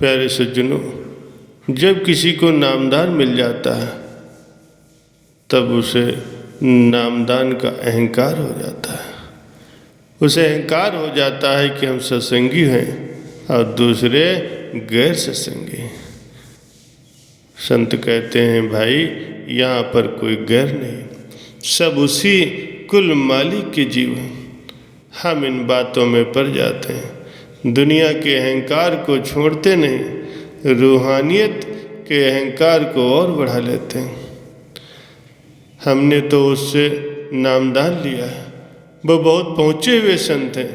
प्यारे सज्जनों, जब किसी को नामदान मिल जाता है तब उसे नामदान का अहंकार हो जाता है। उसे अहंकार हो जाता है कि हम सत्संगी हैं और दूसरे गैर सत्संगी। संत कहते हैं, भाई यहाँ पर कोई गैर नहीं, सब उसी कुल मालिक के जीव हैं। हम इन बातों में पड़ जाते हैं, दुनिया के अहंकार को छोड़ते नहीं, रूहानियत के अहंकार को और बढ़ा लेते हैं। हमने तो उससे नामदान लिया है, वो बहुत पहुँचे हुए संत हैं।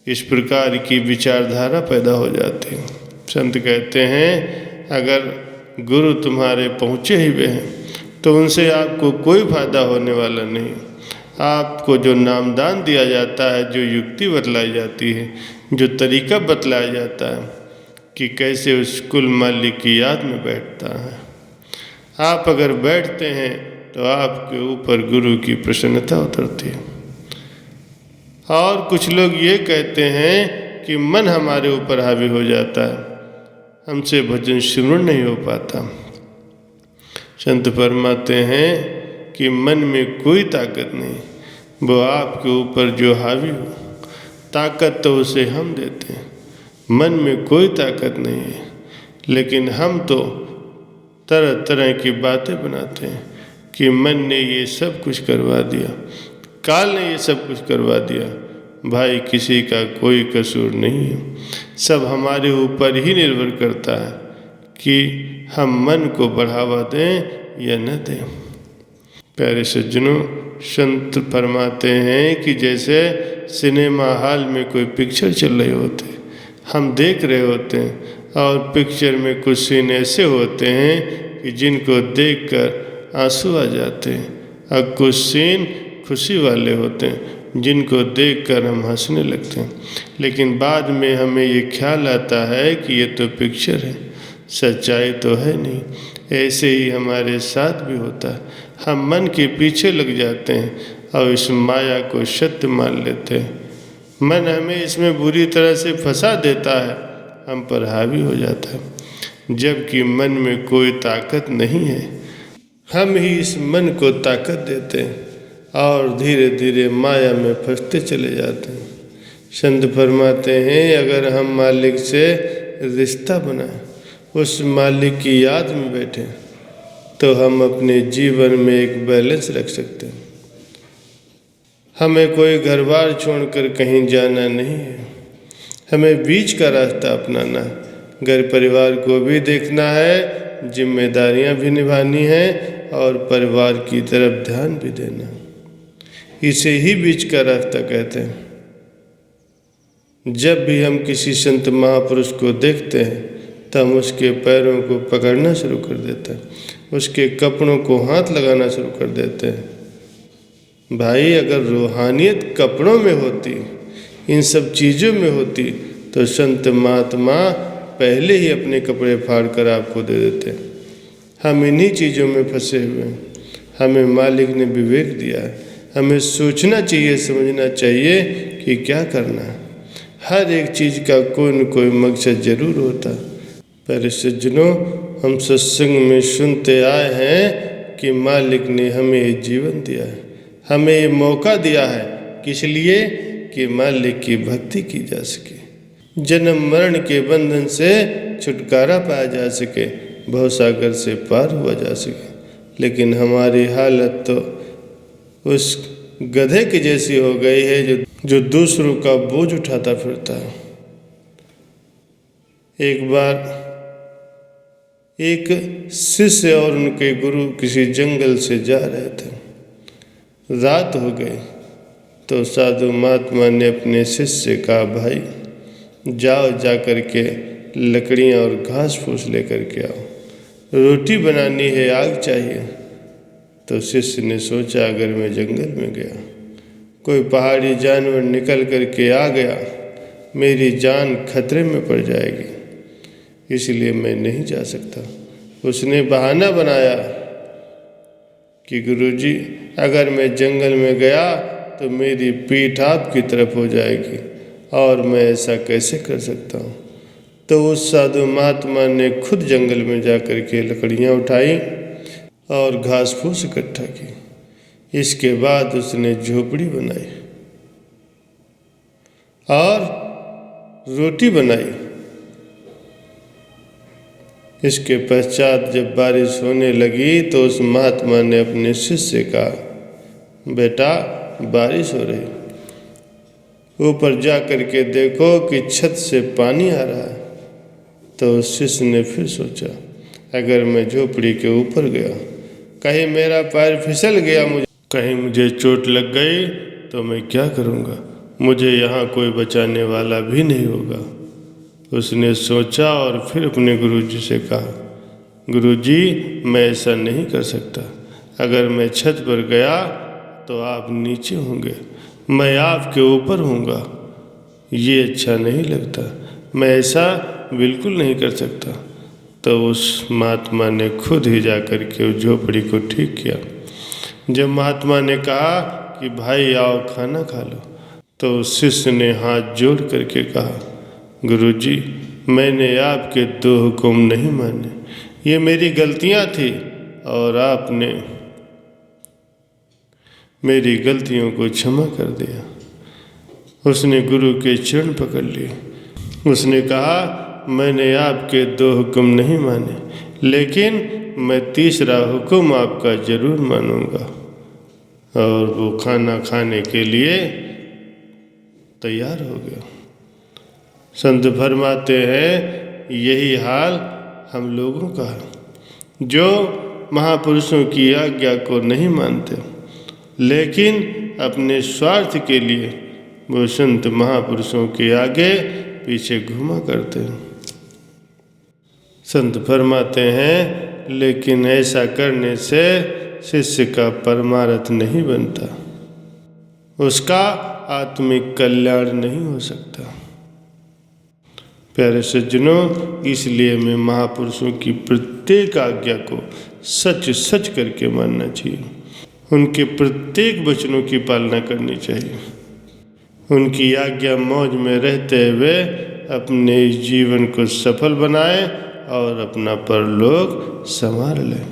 इस प्रकार की विचारधारा पैदा हो जाती है। संत कहते हैं, अगर गुरु तुम्हारे पहुँचे हुए हैं तो उनसे आपको कोई फायदा होने वाला नहीं। आपको जो नामदान दिया जाता है, जो युक्ति बतलाई जाती है, जो तरीका बतलाया जाता है कि कैसे उस कुल मालिक की याद में बैठता है, आप अगर बैठते हैं तो आपके ऊपर गुरु की प्रसन्नता उतरती है। और कुछ लोग ये कहते हैं कि मन हमारे ऊपर हावी हो जाता है, हमसे भजन श्रवण नहीं हो पाता। संत फरमाते हैं कि मन में कोई ताकत नहीं, वो आपके ऊपर जो हावी हो, ताकत तो उसे हम देते हैं। मन में कोई ताकत नहीं है, लेकिन हम तो तरह तरह की बातें बनाते हैं कि मन ने ये सब कुछ करवा दिया, काल ने ये सब कुछ करवा दिया। भाई, किसी का कोई कसूर नहीं है, सब हमारे ऊपर ही निर्भर करता है कि हम मन को बढ़ावा दें या न दें। प्यारे सज्जनों, संत फरमाते हैं कि जैसे सिनेमा हॉल में कोई पिक्चर चल रही होती, हम देख रहे होते हैं और पिक्चर में कुछ सीन ऐसे होते हैं कि जिनको देखकर आंसू आ जाते हैं, और कुछ सीन खुशी वाले होते हैं जिनको देखकर हम हंसने लगते हैं। लेकिन बाद में हमें ये ख्याल आता है कि ये तो पिक्चर है, सच्चाई तो है नहीं। ऐसे ही हमारे साथ भी होता है, हम मन के पीछे लग जाते हैं और इस माया को सत्य मान लेते हैं। मन हमें इसमें बुरी तरह से फंसा देता है, हम पर हावी हो जाता है, जबकि मन में कोई ताकत नहीं है। हम ही इस मन को ताकत देते हैं और धीरे धीरे माया में फंसते चले जाते हैं। संत फरमाते हैं, अगर हम मालिक से रिश्ता बनाएं, उस मालिक की याद में बैठें, तो हम अपने जीवन में एक बैलेंस रख सकते हैं। हमें कोई घर बार छोड़कर कहीं जाना नहीं है, हमें बीच का रास्ता अपनाना है। घर परिवार को भी देखना है, जिम्मेदारियां भी निभानी हैं और परिवार की तरफ ध्यान भी देना है। इसे ही बीच का रास्ता कहते हैं। जब भी हम किसी संत महापुरुष को देखते हैं तो हम उसके पैरों को पकड़ना शुरू कर देते हैं, उसके कपड़ों को हाथ लगाना शुरू कर देते हैं। भाई, अगर रूहानियत कपड़ों में होती, इन सब चीज़ों में होती, तो संत महात्मा पहले ही अपने कपड़े फाड़ कर आपको दे देते। हम इन्हीं चीज़ों में फंसे हुए हैं। हमें मालिक ने विवेक दिया है, हमें सोचना चाहिए, समझना चाहिए कि क्या करना है। हर एक चीज़ का कोई न कोई मकसद जरूर होता है। पर सज्जनों, हम सत्संग में सुनते आए हैं कि मालिक ने हमें ये जीवन दिया है, हमें ये मौका दिया है, किस लिए? कि मालिक की भक्ति की जा सके, जन्म मरण के बंधन से छुटकारा पाया जा सके, भवसागर से पार हुआ जा सके। लेकिन हमारी हालत तो उस गधे की जैसी हो गई है जो दूसरों का बोझ उठाता फिरता है। एक बार एक शिष्य और उनके गुरु किसी जंगल से जा रहे थे। रात हो गई तो साधु महात्मा ने अपने शिष्य से कहा, भाई जाओ, जा कर के लकड़ियाँ और घास फूस लेकर के आओ, रोटी बनानी है, आग चाहिए। तो शिष्य ने सोचा, अगर मैं जंगल में गया, कोई पहाड़ी जानवर निकल कर के आ गया, मेरी जान खतरे में पड़ जाएगी, इसलिए मैं नहीं जा सकता। उसने बहाना बनाया कि गुरुजी, अगर मैं जंगल में गया तो मेरी पीठ आपकी तरफ हो जाएगी और मैं ऐसा कैसे कर सकता हूँ। तो उस साधु महात्मा ने खुद जंगल में जाकर के लकड़ियाँ उठाई और घास फूस इकट्ठा की। इसके बाद उसने झोपड़ी बनाई और रोटी बनाई। इसके पश्चात जब बारिश होने लगी तो उस महात्मा ने अपने शिष्य से कहा, बेटा बारिश हो रही, ऊपर जा कर के देखो कि छत से पानी आ रहा है। तो शिष्य ने फिर सोचा, अगर मैं झोपड़ी के ऊपर गया, कहीं मेरा पैर फिसल गया, कहीं मुझे चोट लग गई तो मैं क्या करूँगा, मुझे यहाँ कोई बचाने वाला भी नहीं होगा। उसने सोचा और फिर अपने गुरुजी से कहा, गुरुजी मैं ऐसा नहीं कर सकता, अगर मैं छत पर गया तो आप नीचे होंगे, मैं आपके ऊपर होऊंगा, ये अच्छा नहीं लगता, मैं ऐसा बिल्कुल नहीं कर सकता। तो उस महात्मा ने खुद ही जा कर के उस झोपड़ी को ठीक किया। जब महात्मा ने कहा कि भाई आओ खाना खा लो, तो शिष्य ने हाथ जोड़ करके कहा, गुरुजी मैंने आपके 2 हुक्म नहीं माने, ये मेरी गलतियां थी और आपने मेरी गलतियों को क्षमा कर दिया। उसने गुरु के चरण पकड़ लिए। उसने कहा, मैंने आपके 2 हुक्म नहीं माने, लेकिन मैं 3रा हुक्म आपका जरूर मानूंगा। और वो खाना खाने के लिए तैयार हो गया। संत फरमाते हैं, यही हाल हम लोगों का है, जो महापुरुषों की आज्ञा को नहीं मानते, लेकिन अपने स्वार्थ के लिए वो संत महापुरुषों के आगे पीछे घुमा करते हैं। संत फरमाते हैं, लेकिन ऐसा करने से शिष्य का परमार्थ नहीं बनता, उसका आत्मिक कल्याण नहीं हो सकता। प्यारे सज्जनों, इसलिए मैं महापुरुषों की प्रत्येक आज्ञा को सच सच करके मानना चाहिए, उनके प्रत्येक वचनों की पालना करनी चाहिए, उनकी आज्ञा मौज में रहते हुए अपने जीवन को सफल बनाएं और अपना परलोक संवार लें।